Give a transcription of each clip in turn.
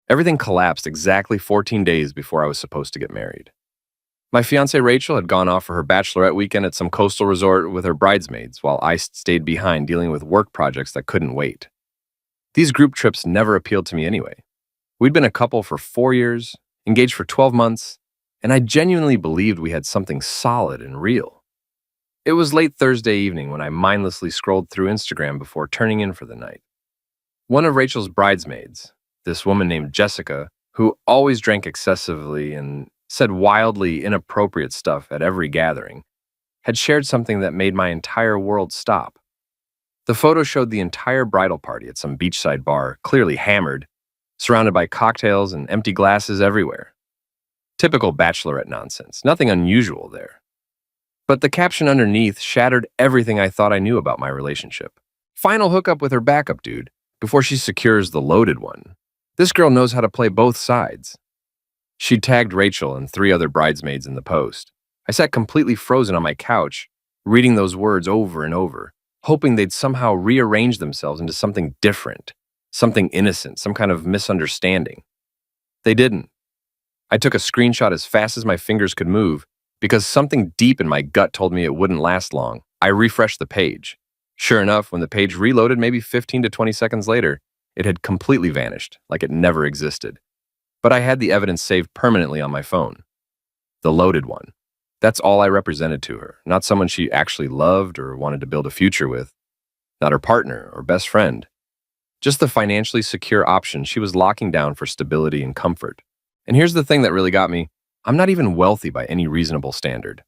Everything collapsed exactly 14 days before I was supposed to get married. My fiancée Rachel had gone off for her bachelorette weekend at some coastal resort with her bridesmaids, while I stayed behind dealing with work projects that couldn't wait. These group trips never appealed to me anyway. We'd been a couple for 4 years, engaged for 12 months, and I genuinely believed we had something solid and real. It was late Thursday evening when I mindlessly scrolled through Instagram before turning in for the night. One of Rachel's bridesmaids, this woman named Jessica, who always drank excessively and said wildly inappropriate stuff at every gathering, had shared something that made my entire world stop. The photo showed the entire bridal party at some beachside bar, clearly hammered, surrounded by cocktails and empty glasses everywhere. Typical bachelorette nonsense, nothing unusual there. But the caption underneath shattered everything I thought I knew about my relationship. Final hookup with her backup dude before she secures the loaded one. This girl knows how to play both sides. She tagged Rachel and 3 other bridesmaids in the post. I sat completely frozen on my couch, reading those words over and over, hoping they'd somehow rearrange themselves into something different, something innocent, some kind of misunderstanding. They didn't. I took a screenshot as fast as my fingers could move because something deep in my gut told me it wouldn't last long. I refreshed the page. Sure enough, when the page reloaded maybe 15 to 20 seconds later, it had completely vanished, like it never existed. But I had the evidence saved permanently on my phone. The loaded one. That's all I represented to her, not someone she actually loved or wanted to build a future with, not her partner or best friend. Just the financially secure option she was locking down for stability and comfort. And here's the thing that really got me. I'm not even wealthy by any reasonable standard.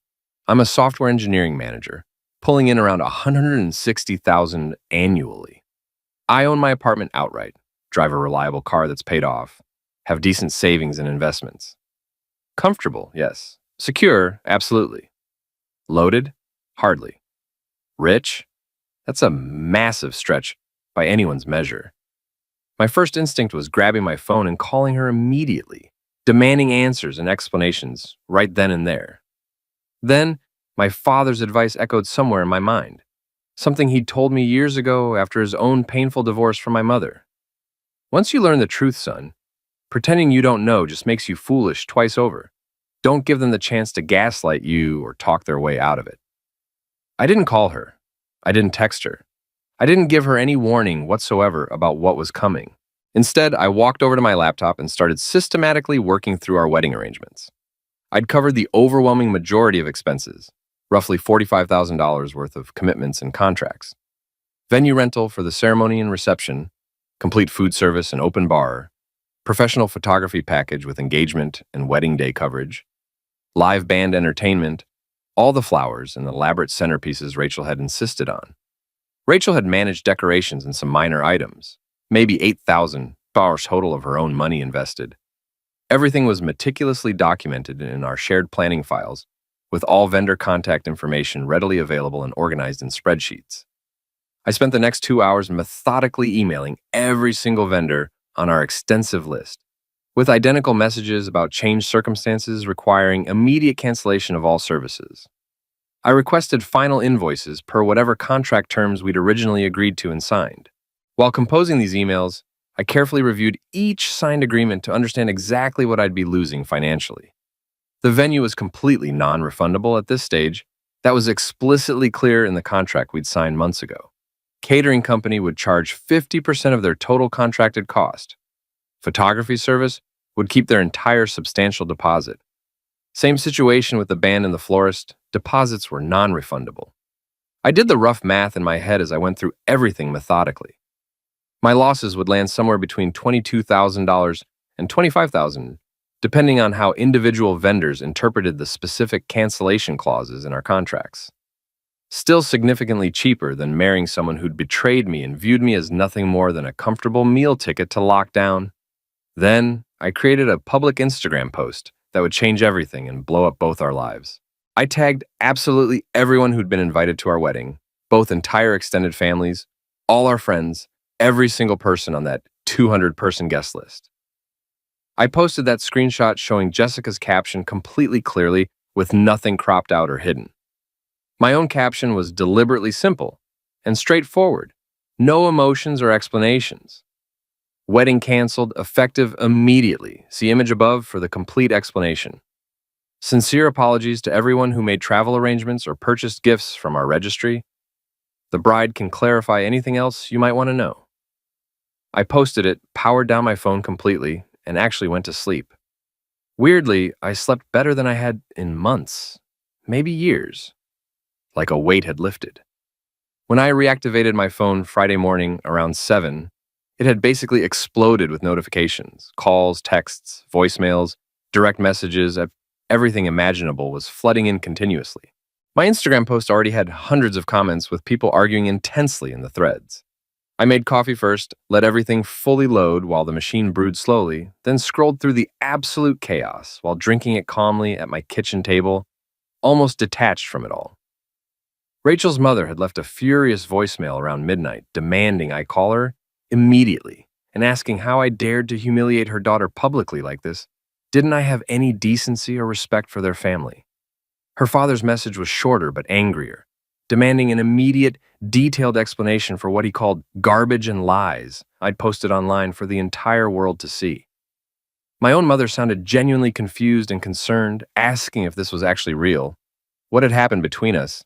I'm a software engineering manager, pulling in around $160,000 annually. I own my apartment outright, drive a reliable car that's paid off, have decent savings and investments. Comfortable, yes. Secure, absolutely. Loaded? Hardly. Rich? That's a massive stretch by anyone's measure. My first instinct was grabbing my phone and calling her immediately, demanding answers and explanations right then and there. Then, my father's advice echoed somewhere in my mind, something he'd told me years ago after his own painful divorce from my mother. Once you learn the truth, son, pretending you don't know just makes you foolish twice over. Don't give them the chance to gaslight you or talk their way out of it. I didn't call her. I didn't text her. I didn't give her any warning whatsoever about what was coming. Instead, I walked over to my laptop and started systematically working through our wedding arrangements. I'd covered the overwhelming majority of expenses, roughly $45,000 worth of commitments and contracts. Venue rental for the ceremony and reception, complete food service and open bar, professional photography package with engagement and wedding day coverage, live band entertainment, all the flowers and elaborate centerpieces Rachel had insisted on. Rachel had managed decorations and some minor items, maybe $8,000 total of her own money invested. Everything was meticulously documented in our shared planning files, with all vendor contact information readily available and organized in spreadsheets. I spent the next 2 hours methodically emailing every single vendor on our extensive list, with identical messages about changed circumstances requiring immediate cancellation of all services. I requested final invoices per whatever contract terms we'd originally agreed to and signed. While composing these emails, I carefully reviewed each signed agreement to understand exactly what I'd be losing financially. The venue was completely non-refundable at this stage. That was explicitly clear in the contract we'd signed months ago. Catering company would charge 50% of their total contracted cost. Photography service would keep their entire substantial deposit. Same situation with the band and the florist. Deposits were non-refundable. I did the rough math in my head as I went through everything methodically. My losses would land somewhere between $22,000 and $25,000, depending on how individual vendors interpreted the specific cancellation clauses in our contracts. Still significantly cheaper than marrying someone who'd betrayed me and viewed me as nothing more than a comfortable meal ticket to lockdown. Then, I created a public Instagram post that would change everything and blow up both our lives. I tagged absolutely everyone who'd been invited to our wedding, both entire extended families, all our friends, every single person on that 200-person guest list. I posted that screenshot showing Jessica's caption completely clearly with nothing cropped out or hidden. My own caption was deliberately simple and straightforward, no emotions or explanations. Wedding canceled, effective immediately. See image above for the complete explanation. Sincere apologies to everyone who made travel arrangements or purchased gifts from our registry. The bride can clarify anything else you might want to know. I posted it, powered down my phone completely, and actually went to sleep. Weirdly, I slept better than I had in months, maybe years, like a weight had lifted. When I reactivated my phone Friday morning around 7, it had basically exploded with notifications, calls, texts, voicemails, direct messages. Everything imaginable was flooding in continuously. My Instagram post already had hundreds of comments with people arguing intensely in the threads. I made coffee first, let everything fully load while the machine brewed slowly, then scrolled through the absolute chaos while drinking it calmly at my kitchen table, almost detached from it all. Rachel's mother had left a furious voicemail around midnight, demanding I call her immediately and asking how I dared to humiliate her daughter publicly like this. Didn't I have any decency or respect for their family? Her father's message was shorter but angrier, demanding an immediate, detailed explanation for what he called garbage and lies I'd posted online for the entire world to see. My own mother sounded genuinely confused and concerned, asking if this was actually real. What had happened between us?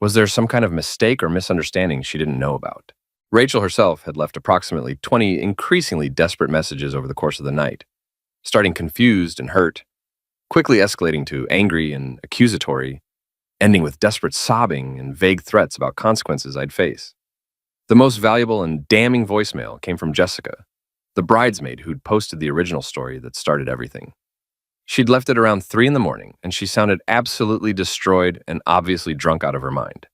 Was there some kind of mistake or misunderstanding she didn't know about? Rachel herself had left approximately 20 increasingly desperate messages over the course of the night, starting confused and hurt, quickly escalating to angry and accusatory, ending with desperate sobbing and vague threats about consequences I'd face. The most valuable and damning voicemail came from Jessica, the bridesmaid who'd posted the original story that started everything. She'd left it around 3 in the morning, and she sounded absolutely destroyed and obviously drunk out of her mind.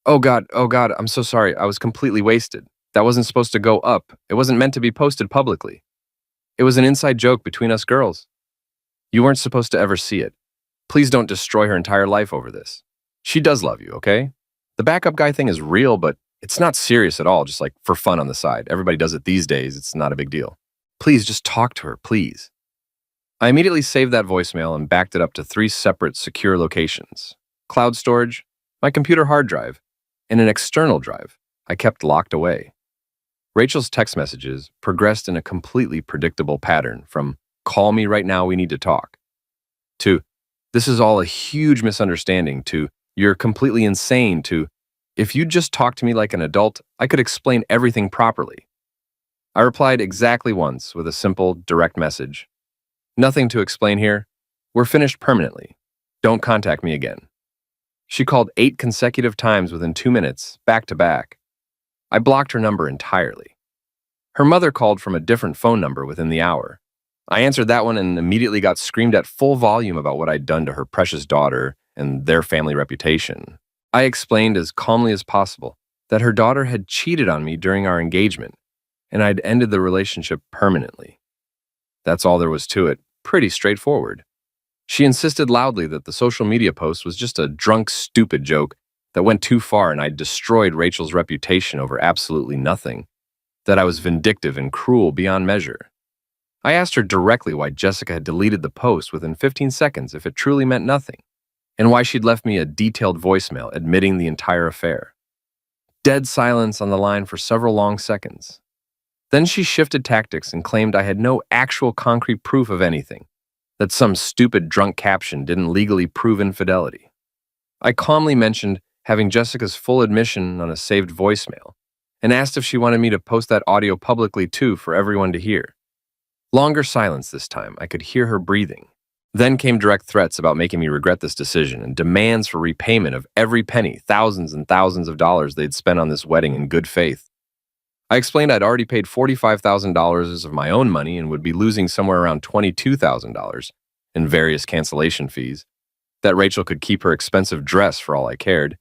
Oh God, I'm so sorry. I was completely wasted. That wasn't supposed to go up. It wasn't meant to be posted publicly. It was an inside joke between us girls. You weren't supposed to ever see it. Please don't destroy her entire life over this. She does love you, okay? The backup guy thing is real, but it's not serious at all, just like for fun on the side. Everybody does it these days. It's not a big deal. Please just talk to her, please. I immediately saved that voicemail and backed it up to 3 separate secure locations: cloud storage, my computer hard drive, and an external drive I kept locked away. Rachel's text messages progressed in a completely predictable pattern from "call me right now, we need to talk" to "this is all a huge misunderstanding" to "you're completely insane" to "if you'd just talk to me like an adult, I could explain everything properly." I replied exactly once with a simple, direct message. Nothing to explain here. We're finished permanently. Don't contact me again. She called 8 consecutive times within 2 minutes, back to back. I blocked her number entirely. Her mother called from a different phone number within the hour. I answered that one and immediately got screamed at full volume about what I'd done to her precious daughter and their family reputation. I explained as calmly as possible that her daughter had cheated on me during our engagement, and I'd ended the relationship permanently. That's all there was to it. Pretty straightforward. She insisted loudly that the social media post was just a drunk, stupid joke that went too far and I'd destroyed Rachel's reputation over absolutely nothing, that I was vindictive and cruel beyond measure. I asked her directly why Jessica had deleted the post within 15 seconds if it truly meant nothing, and why she'd left me a detailed voicemail admitting the entire affair. Dead silence on the line for several long seconds. Then she shifted tactics and claimed I had no actual concrete proof of anything, that some stupid drunk caption didn't legally prove infidelity. I calmly mentioned having Jessica's full admission on a saved voicemail and asked if she wanted me to post that audio publicly too for everyone to hear. Longer silence this time. I could hear her breathing. Then came direct threats about making me regret this decision and demands for repayment of every penny, thousands and thousands of dollars they'd spent on this wedding in good faith. I explained I'd already paid $45,000 of my own money and would be losing somewhere around $22,000 in various cancellation fees, that Rachel could keep her expensive dress for all I cared,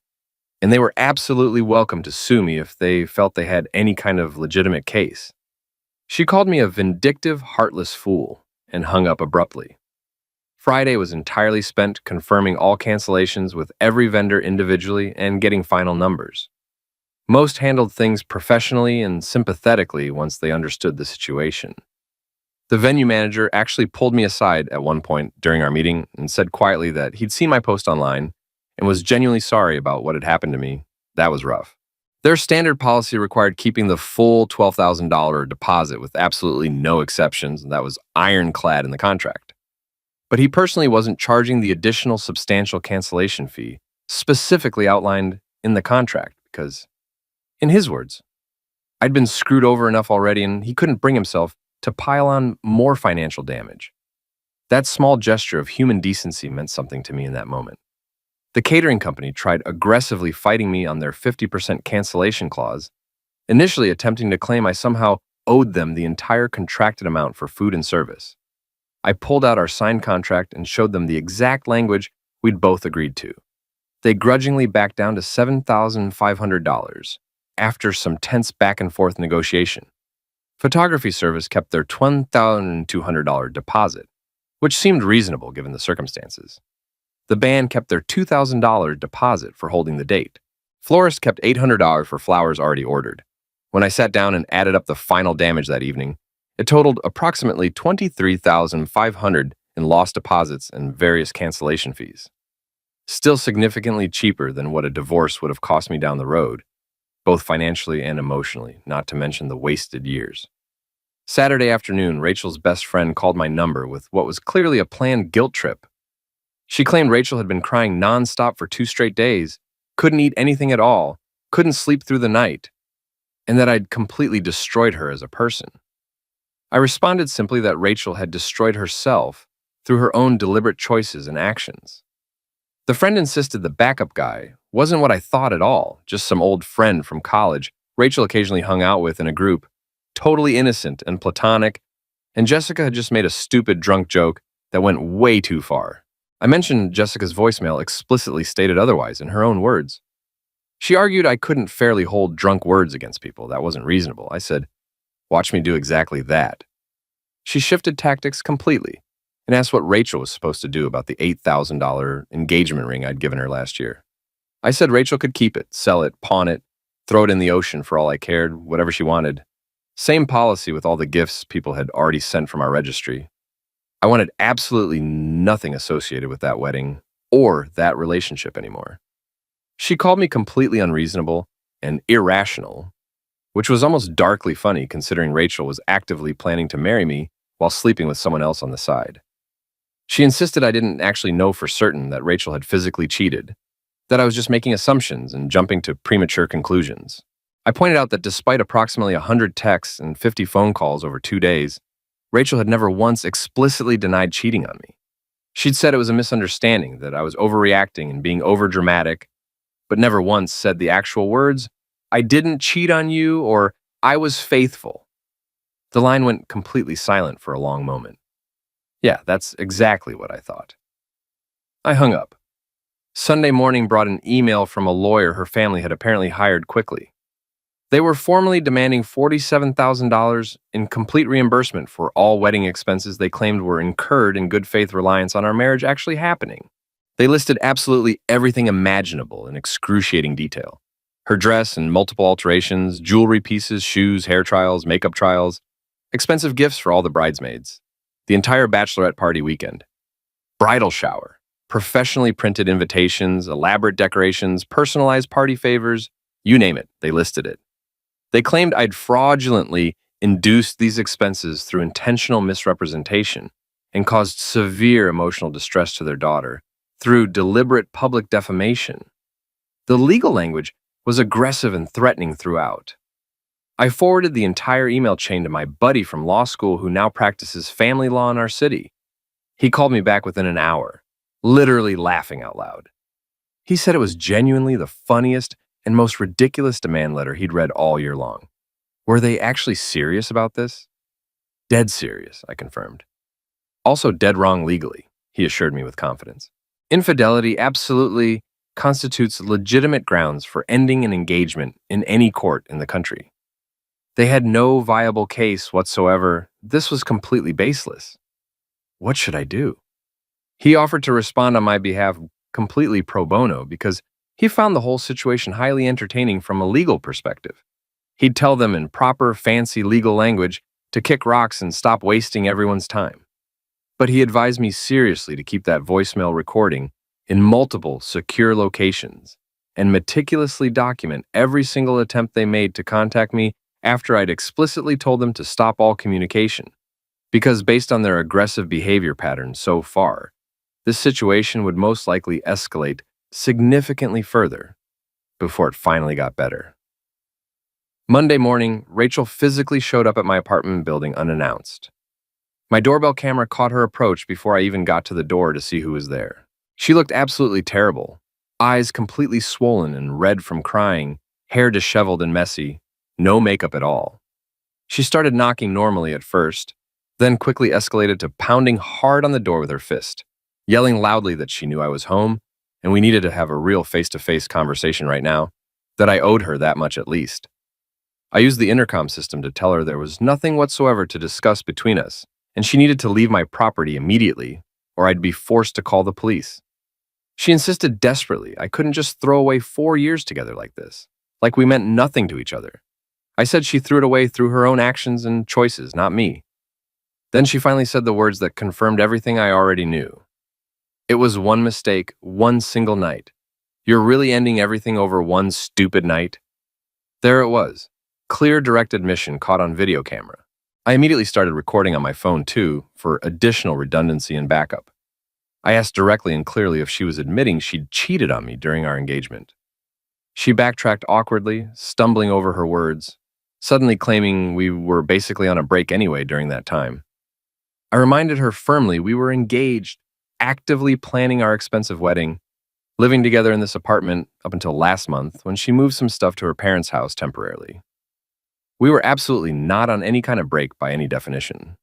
and they were absolutely welcome to sue me if they felt they had any kind of legitimate case. She called me a vindictive, heartless fool and hung up abruptly. Friday was entirely spent confirming all cancellations with every vendor individually and getting final numbers. Most handled things professionally and sympathetically once they understood the situation. The venue manager actually pulled me aside at one point during our meeting and said quietly that he'd seen my post online and was genuinely sorry about what had happened to me. That was rough. Their standard policy required keeping the full $12,000 deposit with absolutely no exceptions, and that was ironclad in the contract. But he personally wasn't charging the additional substantial cancellation fee specifically outlined in the contract because, in his words, I'd been screwed over enough already and he couldn't bring himself to pile on more financial damage. That small gesture of human decency meant something to me in that moment. The catering company tried aggressively fighting me on their 50% cancellation clause, initially attempting to claim I somehow owed them the entire contracted amount for food and service. I pulled out our signed contract and showed them the exact language we'd both agreed to. They grudgingly backed down to $7,500 after some tense back and forth negotiation. Photography service kept their $1,200 deposit, which seemed reasonable given the circumstances. The band kept their $2,000 deposit for holding the date. Florist kept $800 for flowers already ordered. When I sat down and added up the final damage that evening, it totaled approximately $23,500 in lost deposits and various cancellation fees. Still significantly cheaper than what a divorce would have cost me down the road, both financially and emotionally, not to mention the wasted years. Saturday afternoon, Rachel's best friend called my number with what was clearly a planned guilt trip. She claimed Rachel had been crying nonstop for 2 straight days, couldn't eat anything at all, couldn't sleep through the night, and that I'd completely destroyed her as a person. I responded simply that Rachel had destroyed herself through her own deliberate choices and actions. The friend insisted the backup guy wasn't what I thought at all, just some old friend from college Rachel occasionally hung out with in a group, totally innocent and platonic, and Jessica had just made a stupid drunk joke that went way too far. I mentioned Jessica's voicemail explicitly stated otherwise in her own words. She argued I couldn't fairly hold drunk words against people. That wasn't reasonable. I said, "Watch me do exactly that." She shifted tactics completely and asked what Rachel was supposed to do about the $8,000 engagement ring I'd given her last year. I said Rachel could keep it, sell it, pawn it, throw it in the ocean for all I cared, whatever she wanted. Same policy with all the gifts people had already sent from our registry. I wanted absolutely nothing associated with that wedding or that relationship anymore. She called me completely unreasonable and irrational, which was almost darkly funny considering Rachel was actively planning to marry me while sleeping with someone else on the side. She insisted I didn't actually know for certain that Rachel had physically cheated, that I was just making assumptions and jumping to premature conclusions. I pointed out that despite approximately 100 texts and 50 phone calls over 2 days, Rachel had never once explicitly denied cheating on me. She'd said it was a misunderstanding, that I was overreacting and being overdramatic, but never once said the actual words, "I didn't cheat on you," or "I was faithful." The line went completely silent for a long moment. Yeah, that's exactly what I thought. I hung up. Sunday morning brought an email from a lawyer her family had apparently hired quickly. They were formally demanding $47,000 in complete reimbursement for all wedding expenses they claimed were incurred in good faith reliance on our marriage actually happening. They listed absolutely everything imaginable in excruciating detail. Her dress and multiple alterations, jewelry pieces, shoes, hair trials, makeup trials, expensive gifts for all the bridesmaids, the entire bachelorette party weekend, bridal shower, professionally printed invitations, elaborate decorations, personalized party favors, you name it, they listed it. They claimed I'd fraudulently induced these expenses through intentional misrepresentation and caused severe emotional distress to their daughter through deliberate public defamation. The legal language was aggressive and threatening throughout. I forwarded the entire email chain to my buddy from law school who now practices family law in our city. He called me back within an hour, literally laughing out loud. He said it was genuinely the funniest and most ridiculous demand letter he'd read all year long. Were they actually serious about this? Dead serious, I confirmed. Also dead wrong legally, he assured me with confidence. Infidelity absolutely constitutes legitimate grounds for ending an engagement in any court in the country. They had no viable case whatsoever. This was completely baseless. What should I do? He offered to respond on my behalf completely pro bono because he found the whole situation highly entertaining from a legal perspective. He'd tell them in proper, fancy legal language to kick rocks and stop wasting everyone's time. But he advised me seriously to keep that voicemail recording in multiple secure locations and meticulously document every single attempt they made to contact me after I'd explicitly told them to stop all communication. Because based on their aggressive behavior pattern so far, this situation would most likely escalate significantly further before it finally got better. Monday morning, Rachel physically showed up at my apartment building unannounced. My doorbell camera caught her approach before I even got to the door to see who was there. She looked absolutely terrible, eyes completely swollen and red from crying, hair disheveled and messy, no makeup at all. She started knocking normally at first, then quickly escalated to pounding hard on the door with her fist, yelling loudly that she knew I was home and we needed to have a real face-to-face conversation right now, that I owed her that much at least. I used the intercom system to tell her there was nothing whatsoever to discuss between us, and she needed to leave my property immediately, or I'd be forced to call the police. She insisted desperately I couldn't just throw away 4 years together like this, like we meant nothing to each other. I said she threw it away through her own actions and choices, not me. Then she finally said the words that confirmed everything I already knew. It was one mistake, one single night. You're really ending everything over one stupid night? There it was. Clear direct admission caught on video camera. I immediately started recording on my phone too, for additional redundancy and backup. I asked directly and clearly if she was admitting she'd cheated on me during our engagement. She backtracked awkwardly, stumbling over her words, suddenly claiming we were basically on a break anyway during that time. I reminded her firmly we were engaged, actively planning our expensive wedding, living together in this apartment up until last month when she moved some stuff to her parents' house temporarily. We were absolutely not on any kind of break by any definition.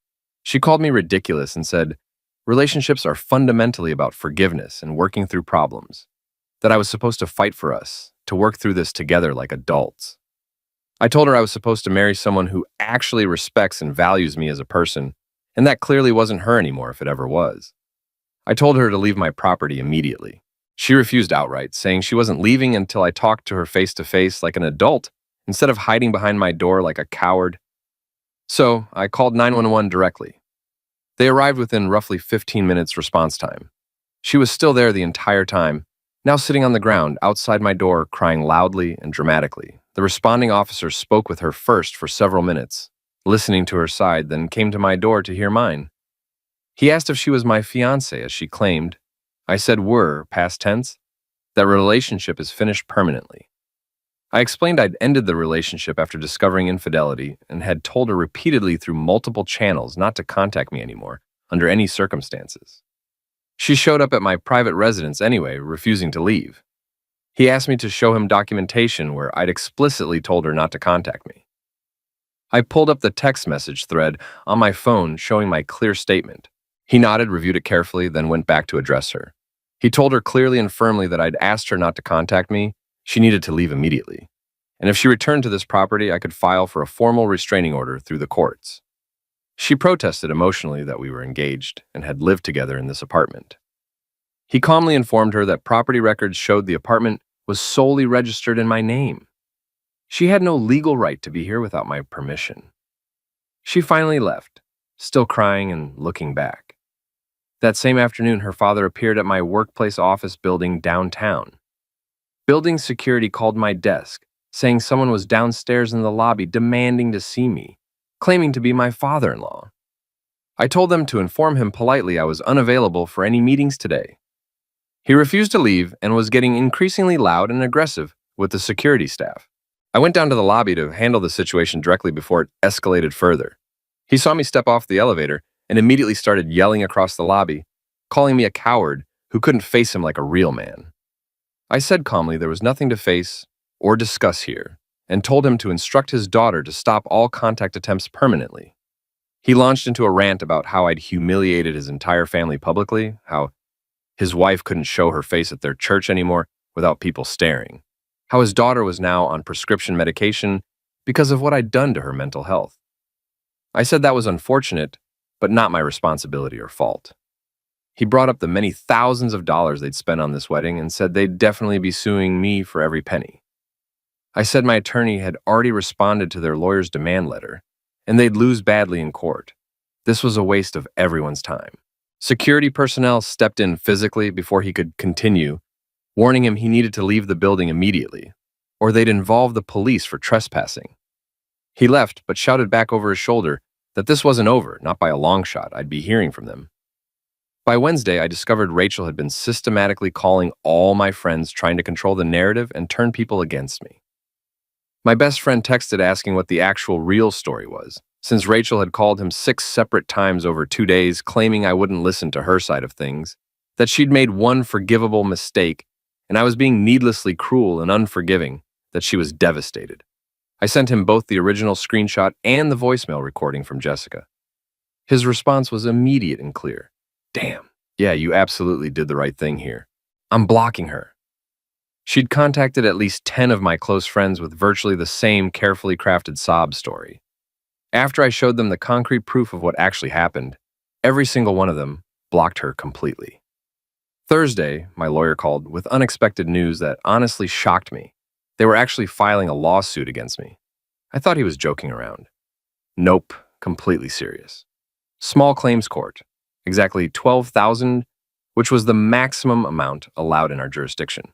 She called me ridiculous and said, relationships are fundamentally about forgiveness and working through problems, that I was supposed to fight for us, to work through this together like adults. I told her I was supposed to marry someone who actually respects and values me as a person, and that clearly wasn't her anymore if it ever was. I told her to leave my property immediately. She refused outright, saying she wasn't leaving until I talked to her face to face like an adult, instead of hiding behind my door like a coward. So I called 911 directly. They arrived within roughly 15 minutes response time. She was still there the entire time, now sitting on the ground outside my door, crying loudly and dramatically. The responding officer spoke with her first for several minutes, listening to her side, then came to my door to hear mine. He asked if she was my fiancée, as she claimed. I said were, past tense, that relationship is finished permanently. I explained I'd ended the relationship after discovering infidelity and had told her repeatedly through multiple channels not to contact me anymore, under any circumstances. She showed up at my private residence anyway, refusing to leave. He asked me to show him documentation where I'd explicitly told her not to contact me. I pulled up the text message thread on my phone showing my clear statement. He nodded, reviewed it carefully, then went back to address her. He told her clearly and firmly that I'd asked her not to contact me. She needed to leave immediately. And if she returned to this property, I could file for a formal restraining order through the courts. She protested emotionally that we were engaged and had lived together in this apartment. He calmly informed her that property records showed the apartment was solely registered in my name. She had no legal right to be here without my permission. She finally left, still crying and looking back. That same afternoon, her father appeared at my workplace office building downtown. Building security called my desk, saying someone was downstairs in the lobby demanding to see me, claiming to be my father-in-law. I told them to inform him politely I was unavailable for any meetings today. He refused to leave and was getting increasingly loud and aggressive with the security staff. I went down to the lobby to handle the situation directly before it escalated further. He saw me step off the elevator and immediately started yelling across the lobby, calling me a coward who couldn't face him like a real man. I said calmly there was nothing to face or discuss here, and told him to instruct his daughter to stop all contact attempts permanently. He launched into a rant about how I'd humiliated his entire family publicly, how his wife couldn't show her face at their church anymore without people staring, how his daughter was now on prescription medication because of what I'd done to her mental health. I said that was unfortunate, but not my responsibility or fault. He brought up the many thousands of dollars they'd spent on this wedding and said they'd definitely be suing me for every penny. I said my attorney had already responded to their lawyer's demand letter, and they'd lose badly in court. This was a waste of everyone's time. Security personnel stepped in physically before he could continue, warning him he needed to leave the building immediately, or they'd involve the police for trespassing. He left, but shouted back over his shoulder that this wasn't over, not by a long shot. I'd be hearing from them. By Wednesday, I discovered Rachel had been systematically calling all my friends, trying to control the narrative and turn people against me. My best friend texted asking what the actual real story was, since Rachel had called him 6 separate times over 2 days, claiming I wouldn't listen to her side of things, that she'd made one forgivable mistake, and I was being needlessly cruel and unforgiving, that she was devastated. I sent him both the original screenshot and the voicemail recording from Jessica. His response was immediate and clear. Damn, yeah, you absolutely did the right thing here. I'm blocking her. She'd contacted at least 10 of my close friends with virtually the same carefully crafted sob story. After I showed them the concrete proof of what actually happened, every single one of them blocked her completely. Thursday, my lawyer called with unexpected news that honestly shocked me. They were actually filing a lawsuit against me. I thought he was joking around. Nope, completely serious. Small claims court, exactly $12,000, which was the maximum amount allowed in our jurisdiction.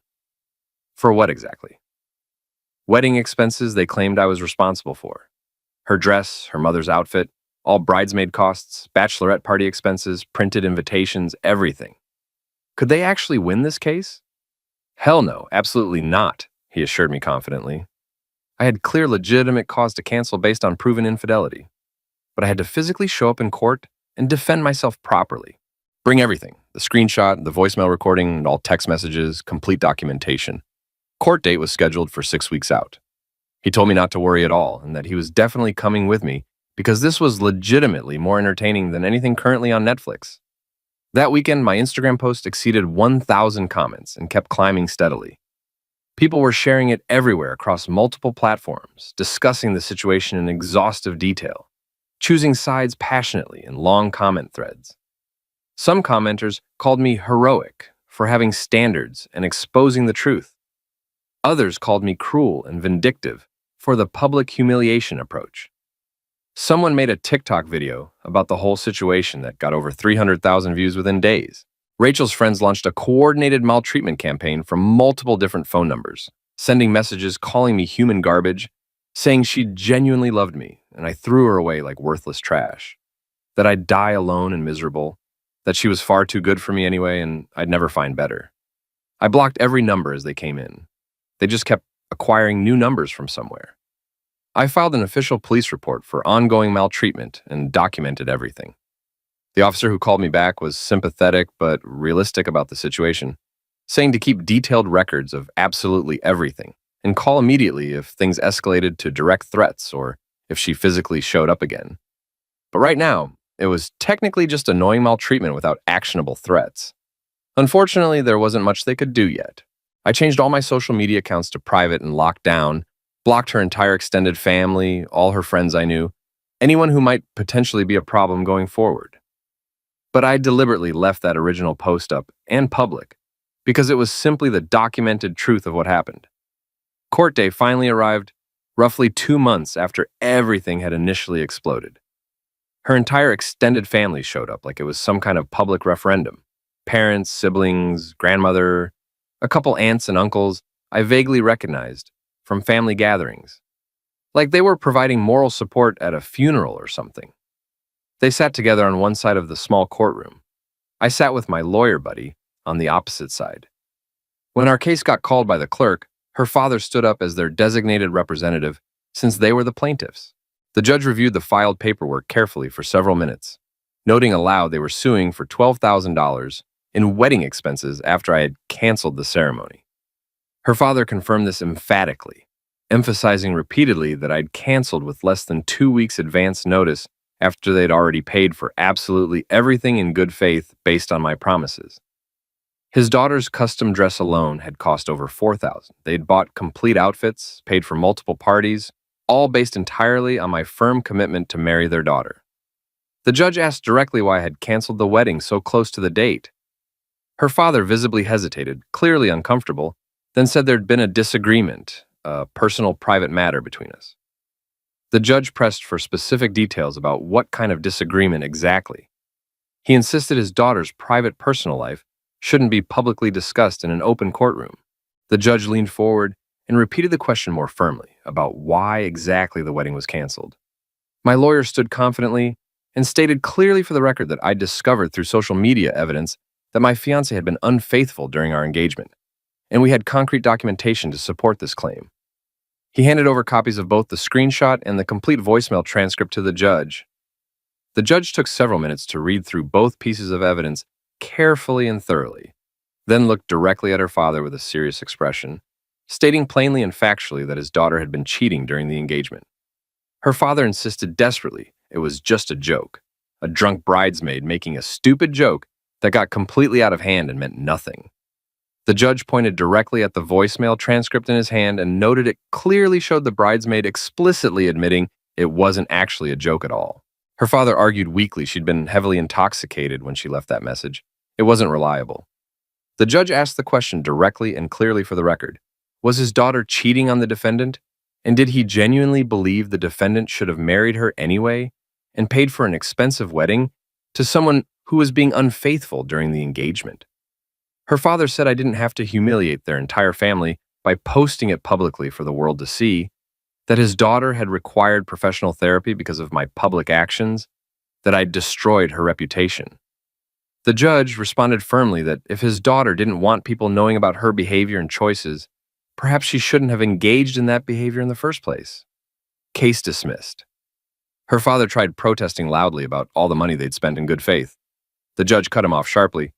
For what exactly? Wedding expenses they claimed I was responsible for. Her dress, her mother's outfit, all bridesmaid costs, bachelorette party expenses, printed invitations, everything. Could they actually win this case? Hell no, absolutely not, he assured me confidently. I had clear legitimate cause to cancel based on proven infidelity, but I had to physically show up in court and defend myself properly. Bring everything, the screenshot, the voicemail recording, and all text messages, complete documentation. Court date was scheduled for 6 weeks out. He told me not to worry at all and that he was definitely coming with me because this was legitimately more entertaining than anything currently on Netflix. That weekend, my Instagram post exceeded 1,000 comments and kept climbing steadily. People were sharing it everywhere across multiple platforms, discussing the situation in exhaustive detail, choosing sides passionately in long comment threads. Some commenters called me heroic for having standards and exposing the truth. Others called me cruel and vindictive for the public humiliation approach. Someone made a TikTok video about the whole situation that got over 300,000 views within days. Rachel's friends launched a coordinated maltreatment campaign from multiple different phone numbers, sending messages calling me human garbage, saying she genuinely loved me and I threw her away like worthless trash, that I'd die alone and miserable, that she was far too good for me anyway and I'd never find better. I blocked every number as they came in. They just kept acquiring new numbers from somewhere. I filed an official police report for ongoing maltreatment and documented everything. The officer who called me back was sympathetic but realistic about the situation, saying to keep detailed records of absolutely everything and call immediately if things escalated to direct threats or if she physically showed up again. But right now, it was technically just annoying maltreatment without actionable threats. Unfortunately, there wasn't much they could do yet. I changed all my social media accounts to private and locked down, blocked her entire extended family, all her friends I knew, anyone who might potentially be a problem going forward. But I deliberately left that original post up and public because it was simply the documented truth of what happened. Court day finally arrived roughly 2 months after everything had initially exploded. Her entire extended family showed up like it was some kind of public referendum. Parents, siblings, grandmother, a couple aunts and uncles I vaguely recognized from family gatherings. Like they were providing moral support at a funeral or something. They sat together on one side of the small courtroom. I sat with my lawyer buddy on the opposite side. When our case got called by the clerk, her father stood up as their designated representative since they were the plaintiffs. The judge reviewed the filed paperwork carefully for several minutes, noting aloud they were suing for $12,000 in wedding expenses after I had canceled the ceremony. Her father confirmed this emphatically, emphasizing repeatedly that I'd canceled with less than 2 weeks advance notice after they'd already paid for absolutely everything in good faith based on my promises. His daughter's custom dress alone had cost over $4,000. They'd bought complete outfits, paid for multiple parties, all based entirely on my firm commitment to marry their daughter. The judge asked directly why I had canceled the wedding so close to the date. Her father visibly hesitated, clearly uncomfortable, then said there'd been a disagreement, a personal private matter between us. The judge pressed for specific details about what kind of disagreement exactly. He insisted his daughter's private personal life shouldn't be publicly discussed in an open courtroom. The judge leaned forward and repeated the question more firmly about why exactly the wedding was canceled. My lawyer stood confidently and stated clearly for the record that I discovered through social media evidence that my fiancé had been unfaithful during our engagement, and we had concrete documentation to support this claim. He handed over copies of both the screenshot and the complete voicemail transcript to the judge. The judge took several minutes to read through both pieces of evidence carefully and thoroughly, then looked directly at her father with a serious expression, stating plainly and factually that his daughter had been cheating during the engagement. Her father insisted desperately it was just a joke, a drunk bridesmaid making a stupid joke that got completely out of hand and meant nothing. The judge pointed directly at the voicemail transcript in his hand and noted it clearly showed the bridesmaid explicitly admitting it wasn't actually a joke at all. Her father argued weakly she'd been heavily intoxicated when she left that message. It wasn't reliable. The judge asked the question directly and clearly for the record. Was his daughter cheating on the defendant? And did he genuinely believe the defendant should have married her anyway and paid for an expensive wedding to someone who was being unfaithful during the engagement? Her father said I didn't have to humiliate their entire family by posting it publicly for the world to see, that his daughter had required professional therapy because of my public actions, that I'd destroyed her reputation. The judge responded firmly that if his daughter didn't want people knowing about her behavior and choices, perhaps she shouldn't have engaged in that behavior in the first place. Case dismissed. Her father tried protesting loudly about all the money they'd spent in good faith. The judge cut him off sharply.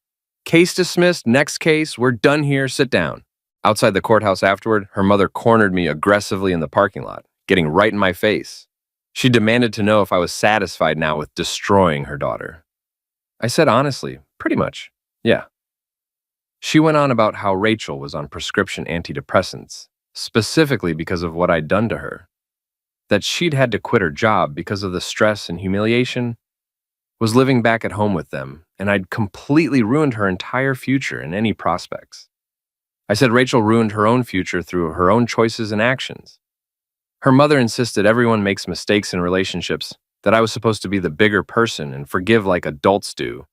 Case dismissed, next case, we're done here, sit down. Outside the courthouse afterward, her mother cornered me aggressively in the parking lot, getting right in my face. She demanded to know if I was satisfied now with destroying her daughter. I said honestly, pretty much, yeah. She went on about how Rachel was on prescription antidepressants, specifically because of what I'd done to her. That she'd had to quit her job because of the stress and humiliation, was living back at home with them, and I'd completely ruined her entire future and any prospects. I said Rachel ruined her own future through her own choices and actions. Her mother insisted everyone makes mistakes in relationships, that I was supposed to be the bigger person and forgive like adults do.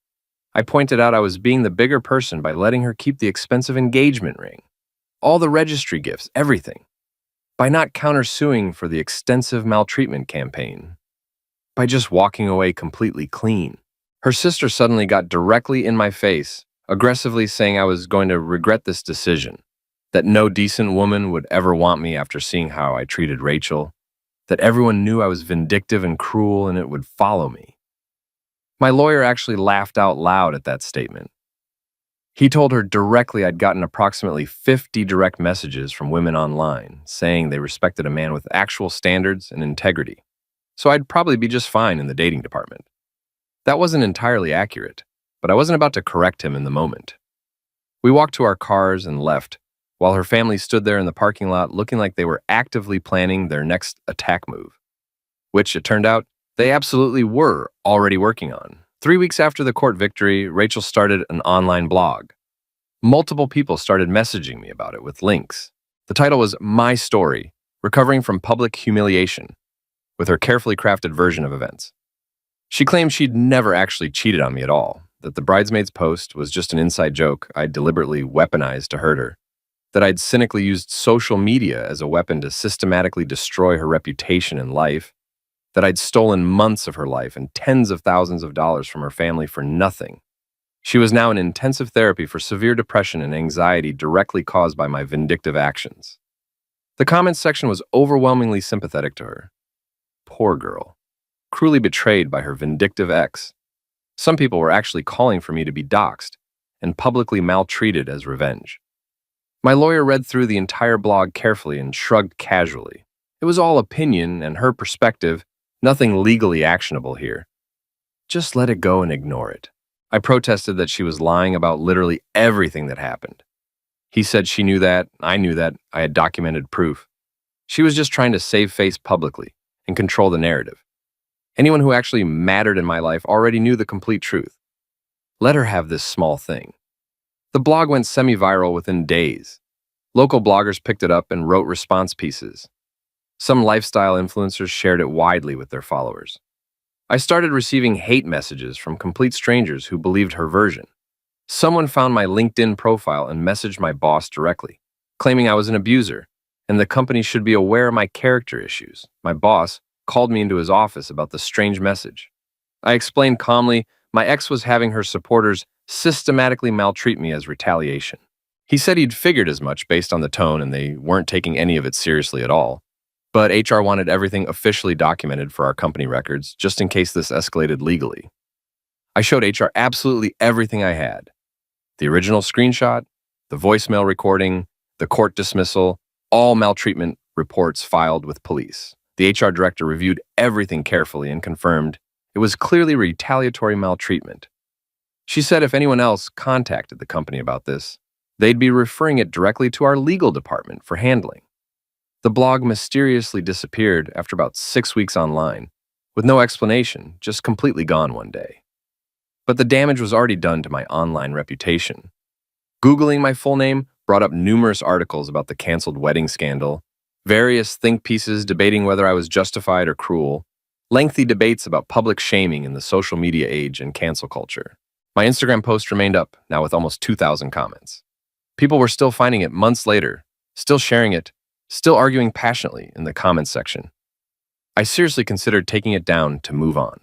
I pointed out I was being the bigger person by letting her keep the expensive engagement ring, all the registry gifts, everything, by not countersuing for the extensive maltreatment campaign, by just walking away completely clean. Her sister suddenly got directly in my face, aggressively saying I was going to regret this decision, that no decent woman would ever want me after seeing how I treated Rachel, that everyone knew I was vindictive and cruel and it would follow me. My lawyer actually laughed out loud at that statement. He told her directly I'd gotten approximately 50 direct messages from women online saying they respected a man with actual standards and integrity, so I'd probably be just fine in the dating department. That wasn't entirely accurate, but I wasn't about to correct him in the moment. We walked to our cars and left, while her family stood there in the parking lot looking like they were actively planning their next attack move, which, it turned out, they absolutely were already working on. 3 weeks after the court victory, Rachel started an online blog. Multiple people started messaging me about it with links. The title was My Story, Recovering from Public Humiliation, with her carefully crafted version of events. She claimed she'd never actually cheated on me at all, that the bridesmaid's post was just an inside joke I'd deliberately weaponized to hurt her, that I'd cynically used social media as a weapon to systematically destroy her reputation and life, that I'd stolen months of her life and tens of thousands of dollars from her family for nothing. She was now in intensive therapy for severe depression and anxiety directly caused by my vindictive actions. The comments section was overwhelmingly sympathetic to her. Poor girl, cruelly betrayed by her vindictive ex. Some people were actually calling for me to be doxxed and publicly maltreated as revenge. My lawyer read through the entire blog carefully and shrugged casually. It was all opinion and her perspective, nothing legally actionable here. Just let it go and ignore it. I protested that she was lying about literally everything that happened. He said she knew that, I knew that, I had documented proof. She was just trying to save face publicly and control the narrative. Anyone who actually mattered in my life already knew the complete truth. Let her have this small thing. The blog went semi-viral within days. Local bloggers picked it up and wrote response pieces. Some lifestyle influencers shared it widely with their followers. I started receiving hate messages from complete strangers who believed her version, Someone found my LinkedIn profile and messaged my boss directly, claiming I was an abuser and the company should be aware of my character issues. My boss called me into his office about the strange message. I explained calmly my ex was having her supporters systematically maltreat me as retaliation. He said he'd figured as much based on the tone and they weren't taking any of it seriously at all. But HR wanted everything officially documented for our company records, just in case this escalated legally. I showed HR absolutely everything I had. The original screenshot, the voicemail recording, the court dismissal, all maltreatment reports filed with police. The HR director reviewed everything carefully and confirmed it was clearly retaliatory maltreatment. She said if anyone else contacted the company about this, they'd be referring it directly to our legal department for handling. The blog mysteriously disappeared after about 6 weeks online, with no explanation, just completely gone one day. But the damage was already done to my online reputation. Googling my full name brought up numerous articles about the canceled wedding scandal, various think pieces debating whether I was justified or cruel, lengthy debates about public shaming in the social media age and cancel culture. My Instagram post remained up, now with almost 2,000 comments. People were still finding it months later, still sharing it, still arguing passionately in the comments section. I seriously considered taking it down to move on.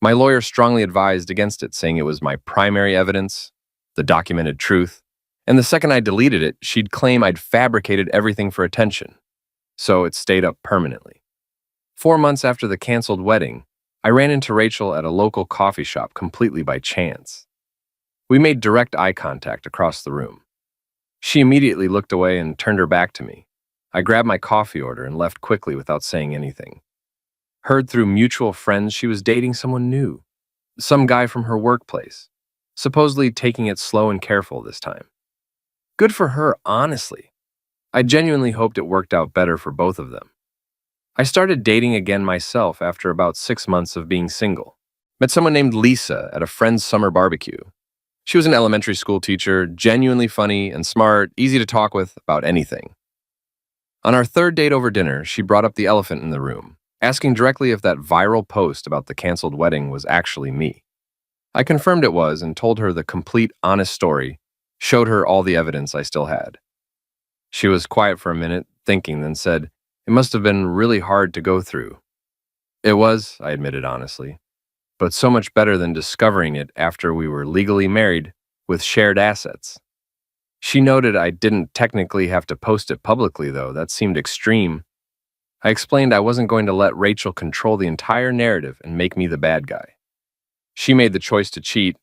My lawyer strongly advised against it, saying it was my primary evidence, the documented truth, and the second I deleted it, she'd claim I'd fabricated everything for attention. So it stayed up permanently. 4 months after the canceled wedding, I ran into Rachel at a local coffee shop completely by chance. We made direct eye contact across the room. She immediately looked away and turned her back to me. I grabbed my coffee order and left quickly without saying anything. Heard through mutual friends she was dating someone new, some guy from her workplace, supposedly taking it slow and careful this time. Good for her, honestly. I genuinely hoped it worked out better for both of them. I started dating again myself after about 6 months of being single. Met someone named Lisa at a friend's summer barbecue. She was an elementary school teacher, genuinely funny and smart, easy to talk with about anything. On our third date over dinner, she brought up the elephant in the room, asking directly if that viral post about the canceled wedding was actually me. I confirmed it was and told her the complete, honest story, showed her all the evidence I still had. She was quiet for a minute, thinking, then said, "It must have been really hard to go through." It was, I admitted honestly, but so much better than discovering it after we were legally married with shared assets. She noted I didn't technically have to post it publicly, though. That seemed extreme. I explained I wasn't going to let Rachel control the entire narrative and make me the bad guy. She made the choice to cheat.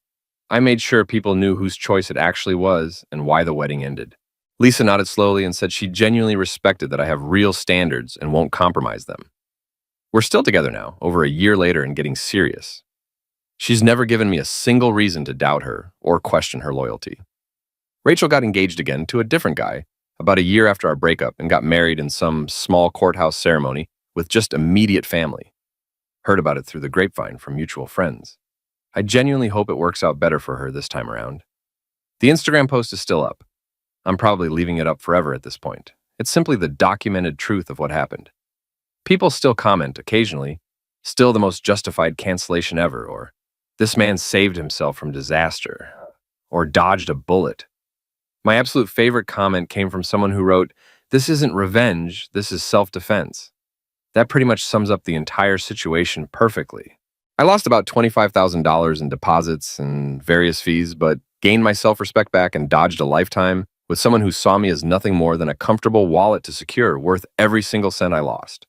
I made sure people knew whose choice it actually was and why the wedding ended. Lisa nodded slowly and said she genuinely respected that I have real standards and won't compromise them. We're still together now, over a year later, and getting serious. She's never given me a single reason to doubt her or question her loyalty. Rachel got engaged again to a different guy about a year after our breakup and got married in some small courthouse ceremony with just immediate family. Heard about it through the grapevine from mutual friends. I genuinely hope it works out better for her this time around. The Instagram post is still up. I'm probably leaving it up forever at this point. It's simply the documented truth of what happened. People still comment occasionally, "Still the most justified cancellation ever," or "This man saved himself from disaster," or "Dodged a bullet." My absolute favorite comment came from someone who wrote, "This isn't revenge, this is self-defense." That pretty much sums up the entire situation perfectly. I lost about $25,000 in deposits and various fees, but gained my self-respect back and dodged a lifetime with someone who saw me as nothing more than a comfortable wallet to secure, worth every single cent I lost.